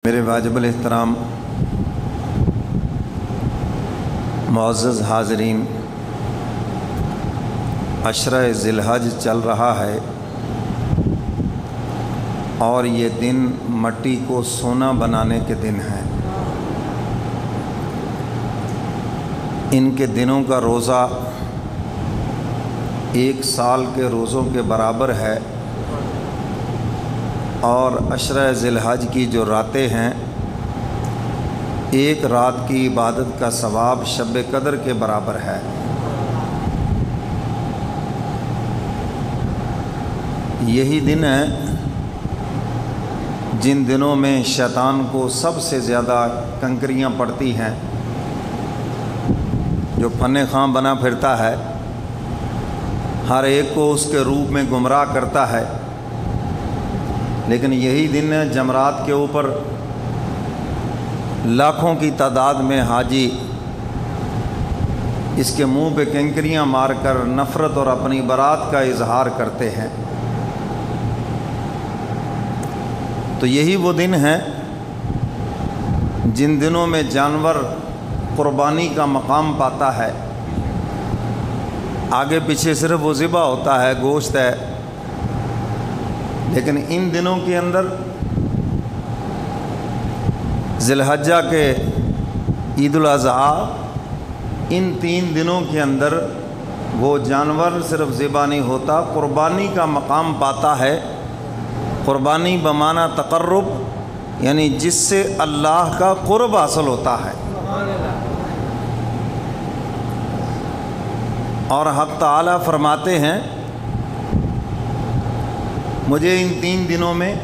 میرے واجب الاحترام معزز حاضرین، عشرہ ذی الحج چل رہا ہے اور یہ دن مٹی کو سونا بنانے کے دن ہیں۔ ان کے دنوں کا روزہ 1 سال کے روزوں کے برابر ہے، اور عشرہ ذی الحج کی جو راتیں ہیں، 1 رات کی عبادت کا ثواب شب قدر کے برابر ہے۔ یہی دن ہیں جن دنوں میں شیطان کو سب سے زیادہ کنکریاں پڑتی ہیں، جو فن خواں بنا پھرتا ہے، ہر ایک کو اس کے روپ میں گمراہ کرتا ہے۔ لیکن یہی دن جمرات کے اوپر لاکھوں کی تعداد میں حاجی اس کے منہ پہ کنکریاں مار کر نفرت اور اپنی برات کا اظہار کرتے ہیں۔ تو یہی وہ دن ہیں جن دنوں میں جانور قربانی کا مقام پاتا ہے، آگے پیچھے صرف وہ ذبح ہوتا ہے، گوشت ہے، لیکن ان دنوں کے اندر ذی الحجہ کے عید الاضحیٰ، ان 3 دنوں کے اندر وہ جانور صرف ذبح نہیں ہوتا، قربانی کا مقام پاتا ہے۔ قربانی بمعنی تقرب، یعنی جس سے اللہ کا قرب حاصل ہوتا ہے۔ اور حق تعالی فرماتے ہیں، مجھے ان 3 دنوں میں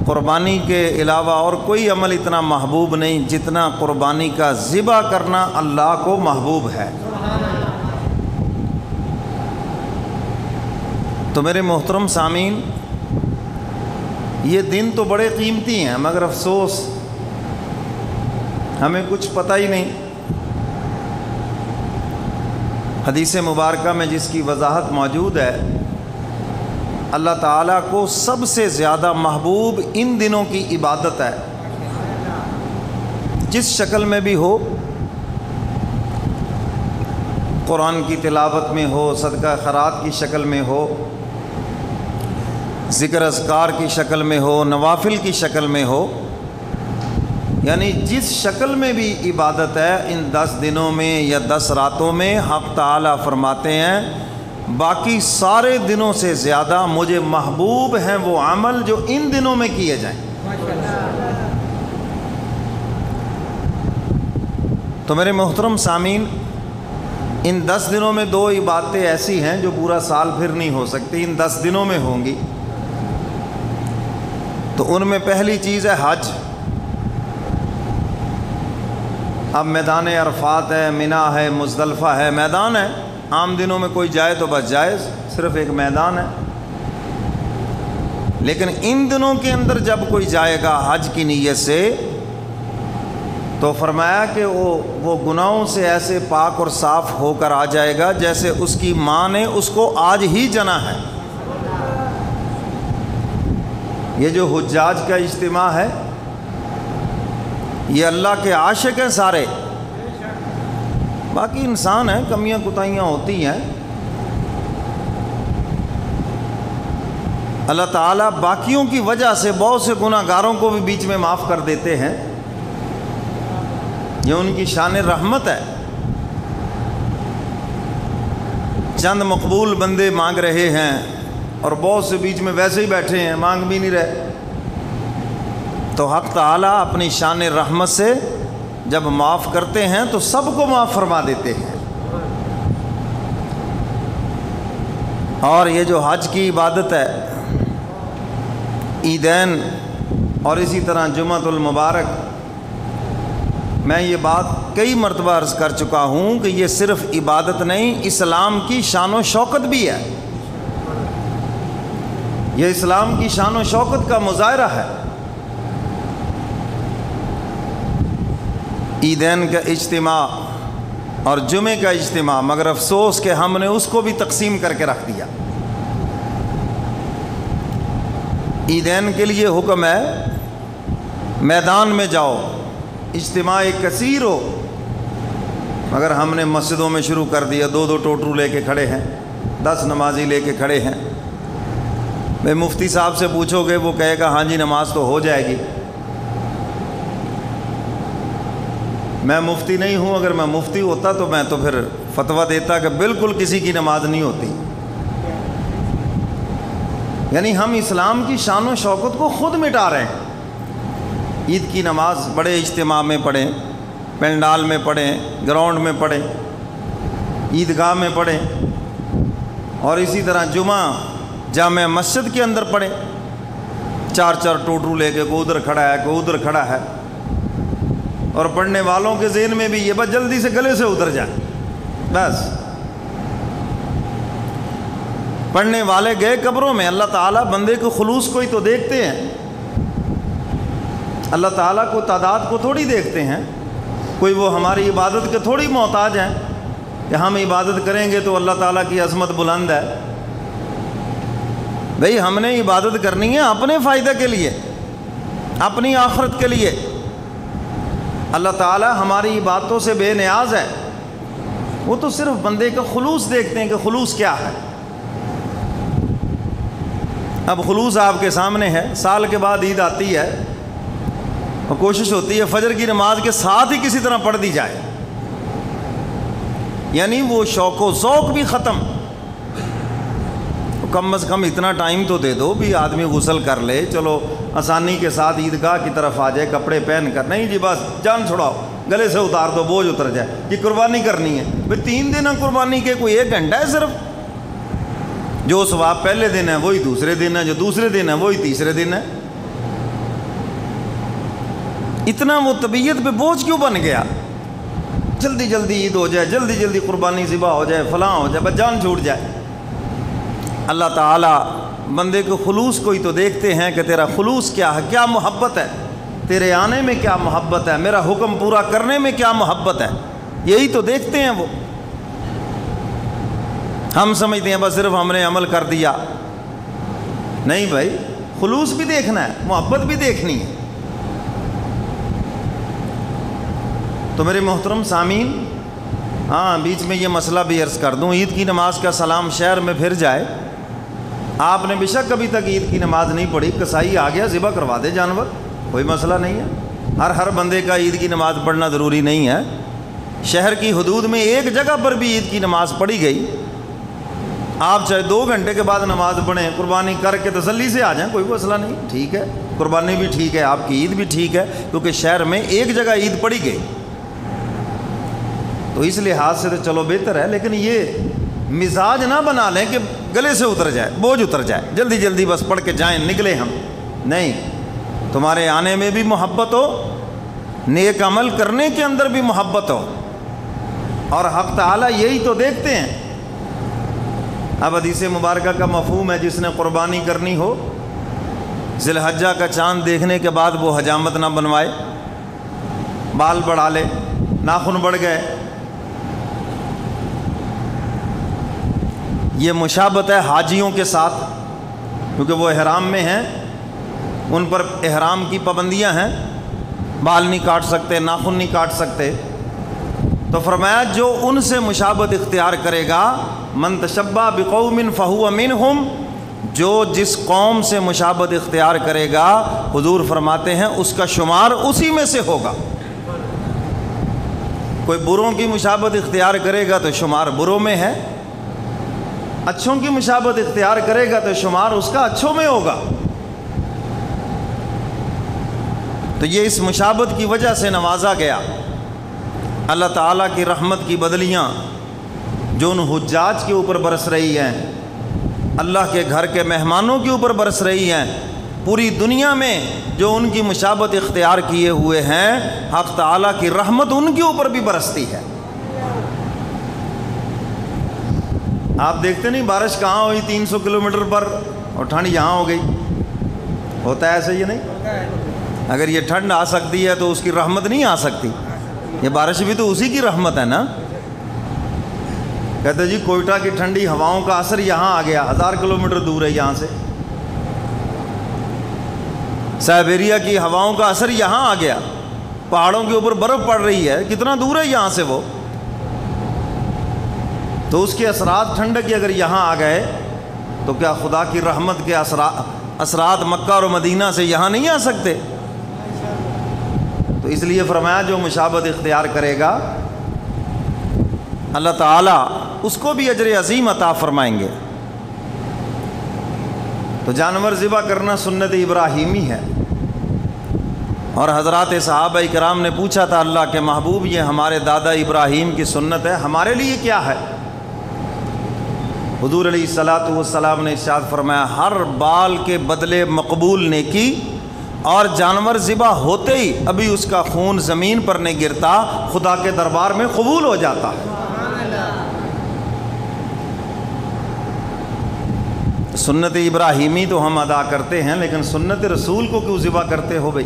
قربانی کے علاوہ اور کوئی عمل اتنا محبوب نہیں جتنا قربانی کا ذبح کرنا اللہ کو محبوب ہے۔ تو میرے محترم سامعین، یہ دن تو بڑے قیمتی ہیں، مگر افسوس ہمیں کچھ پتہ ہی نہیں۔ حدیث مبارکہ میں جس کی وضاحت موجود ہے، اللہ تعالیٰ کو سب سے زیادہ محبوب ان دنوں کی عبادت ہے، جس شکل میں بھی ہو، قرآن کی تلاوت میں ہو، صدقہ خیرات کی شکل میں ہو، ذکر اذکار کی شکل میں ہو، نوافل کی شکل میں ہو، یعنی جس شکل میں بھی عبادت ہے، ان 10 دنوں میں یا 10 راتوں میں حق تعالیٰ فرماتے ہیں باقی سارے دنوں سے زیادہ مجھے محبوب ہیں وہ عمل جو ان دنوں میں کیے جائیں۔ تو میرے محترم سامعین، ان 10 دنوں میں 2 عبادتیں ایسی ہیں جو پورا سال پھر نہیں ہو سکتی، ان 10 دنوں میں ہوں گی۔ تو ان میں پہلی چیز ہے حج۔ اب میدان عرفات ہے، منی ہے، مزدلفہ ہے، میدان ہے، عام دنوں میں کوئی جائے تو بس جائز، صرف ایک میدان ہے۔ لیکن ان دنوں کے اندر جب کوئی جائے گا حج کی نیت سے، تو فرمایا کہ وہ گناہوں سے ایسے پاک اور صاف ہو کر آ جائے گا جیسے اس کی ماں نے اس کو آج ہی جنا ہے۔ یہ جو حجاج کا اجتماع ہے، یہ اللہ کے عاشق ہیں سارے، باقی انسان ہیں، کمیاں کوتاہیاں ہوتی ہیں۔ اللہ تعالیٰ باقیوں کی وجہ سے بہت سے گناہ گاروں کو بھی بیچ میں معاف کر دیتے ہیں، یہ ان کی شان رحمت ہے۔ چند مقبول بندے مانگ رہے ہیں اور بہت سے بیچ میں ویسے ہی بیٹھے ہیں، مانگ بھی نہیں رہے، تو حق تعالیٰ اپنی شان رحمت سے جب معاف کرتے ہیں تو سب کو معاف فرما دیتے ہیں۔ اور یہ جو حج کی عبادت ہے، عیدین اور اسی طرح جمعۃ المبارک، میں یہ بات کئی مرتبہ عرض کر چکا ہوں کہ یہ صرف عبادت نہیں، اسلام کی شان و شوکت بھی ہے، یہ اسلام کی شان و شوکت کا مظاہرہ ہے۔ عیدین کا اجتماع اور جمعے کا اجتماع، مگر افسوس کہ ہم نے اس کو بھی تقسیم کر کے رکھ دیا۔ عیدین کے لیے حکم ہے میدان میں جاؤ، اجتماع کثیر ہو، مگر ہم نے مسجدوں میں شروع کر دیا، 2 ٹوٹرو لے کے کھڑے ہیں، 10 نمازی لے کے کھڑے ہیں۔ میں مفتی صاحب سے پوچھو گے وہ کہے گا ہاں جی نماز تو ہو جائے گی۔ میں مفتی نہیں ہوں، اگر میں مفتی ہوتا تو میں تو پھر فتویٰ دیتا کہ بالکل کسی کی نماز نہیں ہوتی۔ یعنی ہم اسلام کی شان و شوکت کو خود مٹا رہے ہیں۔ عید کی نماز بڑے اجتماع میں پڑھیں، پنڈال میں پڑھیں، گراؤنڈ میں پڑھیں، عیدگاہ میں پڑھیں، اور اسی طرح جمعہ جامع مسجد کے اندر پڑھیں۔ 4 ٹوٹرو لے کے کوئی ادھر کھڑا ہے کوئی ادھر کھڑا ہے، اور پڑھنے والوں کے ذہن میں بھی یہ بس جلدی سے گلے سے اتر جائے۔ بس پڑھنے والے گئے قبروں میں۔ اللہ تعالیٰ بندے کے خلوص کو ہی تو دیکھتے ہیں، اللہ تعالیٰ کو تعداد کو تھوڑی دیکھتے ہیں۔ کوئی وہ ہماری عبادت کے تھوڑی محتاج ہیں کہ ہم عبادت کریں گے تو اللہ تعالیٰ کی عظمت بلند ہے۔ بھئی ہم نے عبادت کرنی ہے اپنے فائدہ کے لیے، اپنی آخرت کے لیے۔ اللہ تعالیٰ ہماری عبادتوں سے بے نیاز ہے، وہ تو صرف بندے کا خلوص دیکھتے ہیں کہ خلوص کیا ہے۔ اب خلوص آپ کے سامنے ہے، سال کے بعد عید آتی ہے اور کوشش ہوتی ہے فجر کی نماز کے ساتھ ہی کسی طرح پڑھ دی جائے، یعنی وہ شوق و ذوق بھی ختم۔ کم از کم اتنا ٹائم تو دے دو بھی آدمی غسل کر لے، چلو آسانی کے ساتھ عیدگاہ کی طرف آ جائے کپڑے پہن کر۔ نہیں جی بس جان چھڑاؤ، گلے سے اتار دو، بوجھ اتر جائے، یہ قربانی کرنی ہے۔ بھئی 3 دن ہے قربانی کے، کوئی 1 گھنٹہ ہے صرف۔ جو ثواب پہلے دن ہے وہی دوسرے دن ہے، جو دوسرے دن ہے وہی تیسرے دن ہے۔ اتنا وہ طبیعت پہ بوجھ کیوں بن گیا؟ جلدی جلدی عید ہو جائے، جلدی جلدی قربانی ذبح ہو جائے، فلاں ہو جائے، بس جان چھوٹ جائے۔ اللہ تعالیٰ بندے کے خلوص کو ہی تو دیکھتے ہیں کہ تیرا خلوص کیا ہے، کیا محبت ہے، تیرے آنے میں کیا محبت ہے، میرا حکم پورا کرنے میں کیا محبت ہے، یہی تو دیکھتے ہیں وہ۔ ہم سمجھتے ہیں بس صرف ہم نے عمل کر دیا، نہیں بھائی، خلوص بھی دیکھنا ہے، محبت بھی دیکھنی ہے۔ تو میرے محترم سامعین، ہاں بیچ میں یہ مسئلہ بھی عرض کر دوں، عید کی نماز کا سلام شہر میں پھر جائے، آپ نے بے شک کبھی تک عید کی نماز نہیں پڑھی، کسائی آ گیا ذبح کروا دے جانور، کوئی مسئلہ نہیں ہے۔ ہر بندے کا عید کی نماز پڑھنا ضروری نہیں ہے۔ شہر کی حدود میں ایک جگہ پر بھی عید کی نماز پڑھی گئی، آپ چاہے 2 گھنٹے کے بعد نماز پڑھیں، قربانی کر کے تسلی سے آ جائیں، کوئی مسئلہ نہیں، ٹھیک ہے، قربانی بھی ٹھیک ہے، آپ کی عید بھی ٹھیک ہے، کیونکہ شہر میں ایک جگہ عید پڑھی گئی، تو اس لحاظ سے تو چلو بہتر ہے۔ لیکن یہ مزاج نہ بنا لیں کہ گلے سے اتر جائے، بوجھ اتر جائے، جلدی جلدی بس پڑھ کے جائیں، نکلے ہم، نہیں، تمہارے آنے میں بھی محبت ہو، نیک عمل کرنے کے اندر بھی محبت ہو، اور حق تعالیٰ یہی تو دیکھتے ہیں۔ اب حدیث مبارکہ کا مفہوم ہے جس نے قربانی کرنی ہو، ذی الحجہ کا چاند دیکھنے کے بعد وہ حجامت نہ بنوائے، بال بڑھا لے، ناخن بڑھ گئے، یہ مشابہت ہے حاجیوں کے ساتھ، کیونکہ وہ احرام میں ہیں، ان پر احرام کی پابندیاں ہیں، بال نہیں کاٹ سکتے، ناخن نہیں کاٹ سکتے، تو فرمایا جو ان سے مشابہت اختیار کرے گا، من تشبہ بقوم فہو منہم، جو جس قوم سے مشابہت اختیار کرے گا، حضور فرماتے ہیں اس کا شمار اسی میں سے ہوگا۔ کوئی بروں کی مشابہت اختیار کرے گا تو شمار بروں میں ہے، اچھوں کی مشابہت اختیار کرے گا تو شمار اس کا اچھوں میں ہوگا۔ تو یہ اس مشابہت کی وجہ سے نوازا گیا۔ اللہ تعالیٰ کی رحمت کی بدلیاں جو ان حجاج کے اوپر برس رہی ہیں، اللہ کے گھر کے مہمانوں کے اوپر برس رہی ہیں، پوری دنیا میں جو ان کی مشابہت اختیار کیے ہوئے ہیں، حق تعالیٰ کی رحمت ان کے اوپر بھی برستی ہے۔ آپ دیکھتے نہیں بارش کہاں ہوئی 300 کلومیٹر پر اور ٹھنڈ یہاں ہو گئی، ہوتا ہے ایسا؟ یہ نہیں، اگر یہ ٹھنڈ آ سکتی ہے تو اس کی رحمت نہیں آ سکتی؟ یہ بارش بھی تو اسی کی رحمت ہے نا۔ کہتے جی کوئٹہ کی ٹھنڈی ہواؤں کا اثر یہاں آ گیا، 1000 کلومیٹر دور ہے یہاں سے، سائبیریا کی ہواؤں کا اثر یہاں آ گیا، پہاڑوں کے اوپر برف پڑ رہی ہے، کتنا دور ہے یہاں سے وہ، تو اس کے اثرات ٹھنڈک کے اگر یہاں آ گئے تو کیا خدا کی رحمت کے اثرات مکہ اور مدینہ سے یہاں نہیں آ سکتے؟ تو اس لیے فرمایا جو مشابہت اختیار کرے گا اللہ تعالیٰ اس کو بھی اجر عظیم عطا فرمائیں گے۔ تو جانور ذبح کرنا سنت ابراہیمی ہے، اور حضرات صحابہ کرام نے پوچھا تھا اللہ کے محبوب یہ ہمارے دادا ابراہیم کی سنت ہے، ہمارے لیے کیا ہے؟ حضور علیہ الصلوۃ والسلام نے ارشاد فرمایا ہر بال کے بدلے مقبول نیکی، اور جانور ذبح ہوتے ہی ابھی اس کا خون زمین پر نہیں گرتا، خدا کے دربار میں قبول ہو جاتا ہے۔ سنت ابراہیمی تو ہم ادا کرتے ہیں، لیکن سنت رسول کو کیوں ذبح کرتے ہو بھئی؟